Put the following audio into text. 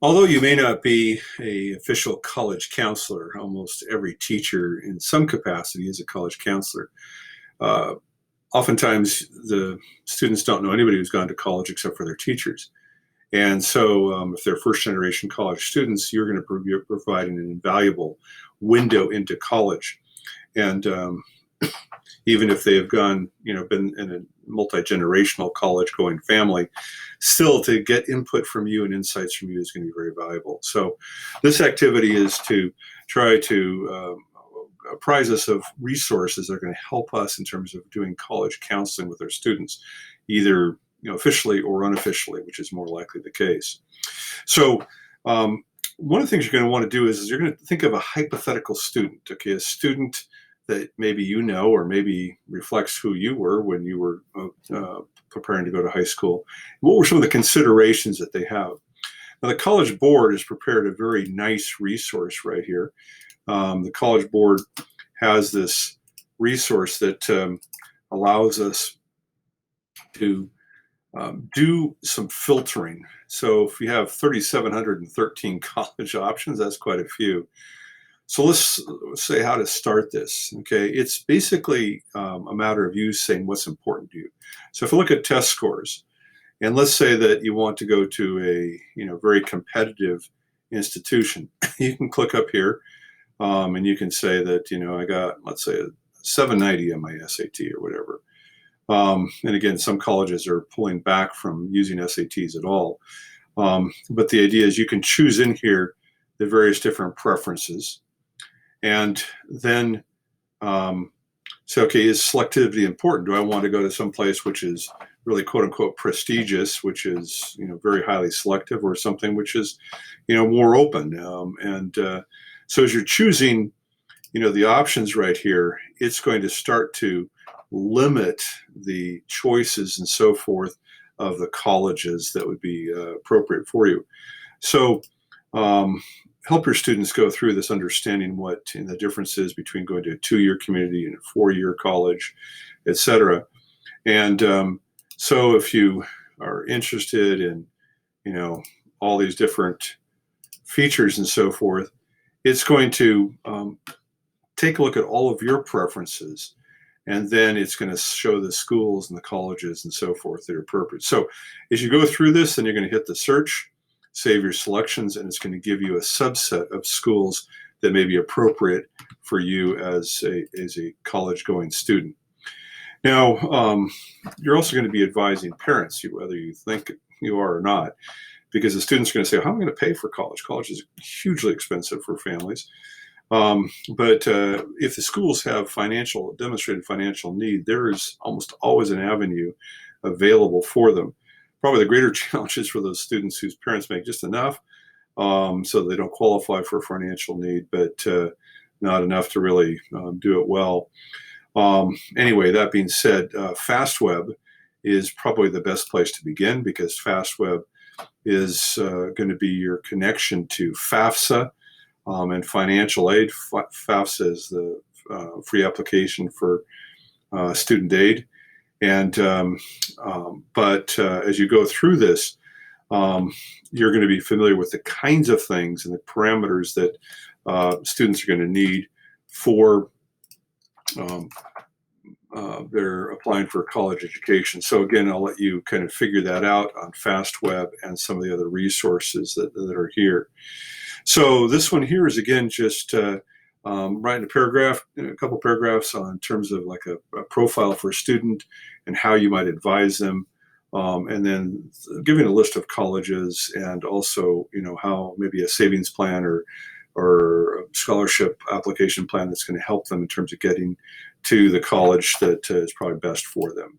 Although you may not be a official college counselor, almost every teacher in some capacity is a college counselor. Uh, Oftentimes, the students don't know anybody who's gone to college except for their teachers. And so, if they're first generation college students, you're going to be providing an invaluable window into college. And even if they have gone, been in a multi-generational college going family, still to get input from you and insights from you is going to be very valuable. So this activity is to try to apprise us of resources that are going to help us in terms of doing college counseling with our students, either officially or unofficially, which is more likely the case. So one of the things you're going to want to do is you're going to think of a hypothetical student, okay, a student that maybe or maybe reflects who you were when you were preparing to go to high school. What were some of the considerations that they have? Now, the College Board has prepared a very nice resource right here. The College Board has this resource that allows us to do some filtering. So if you have 3,713 college options, that's quite a few. So let's say how to start this. Okay, it's basically a matter of you saying what's important to you. So if you look at test scores, and let's say that you want to go to a very competitive institution, you can click up here, and you can say that I got, let's say, a 790 on my SAT or whatever. And again, some colleges are pulling back from using SATs at all. But the idea is you can choose in here the various different preferences. And then say, okay, is selectivity important? Do I want to go to some place which is really quote unquote prestigious, which is very highly selective, or something which is more open? So as you're choosing the options right here, it's going to start to limit the choices and so forth of the colleges that would be appropriate for you. So help your students go through this, understanding what the difference is between going to a 2-year community and a 4-year college, et cetera. And so if you are interested in all these different features and so forth, it's going to take a look at all of your preferences, and then it's going to show the schools and the colleges and so forth that are appropriate. So as you go through this, then you're going to hit the search, save your selections, and it's going to give you a subset of schools that may be appropriate for you as a college-going student. Now, you're also going to be advising parents, whether you think you are or not, because the students are going to say, how am I going to pay for college? College is hugely expensive for families. But if the schools have demonstrated financial need, there is almost always an avenue available for them. Probably the greater challenge is for those students whose parents make just enough so they don't qualify for financial need, but not enough to really do it well. Anyway, that being said, FastWeb is probably the best place to begin, because FastWeb is going to be your connection to FAFSA and financial aid. FAFSA is the free application for student aid. And but as you go through this, you're going to be familiar with the kinds of things and the parameters that students are going to need for they're applying for college education. So again, I'll let you kind of figure that out on FastWeb and some of the other resources that are here. So this one here is, again, just writing a couple paragraphs in terms of like a profile for a student and how you might advise them, and then giving a list of colleges, and also how maybe a savings plan or a scholarship application plan that's going to help them in terms of getting to the college that is probably best for them.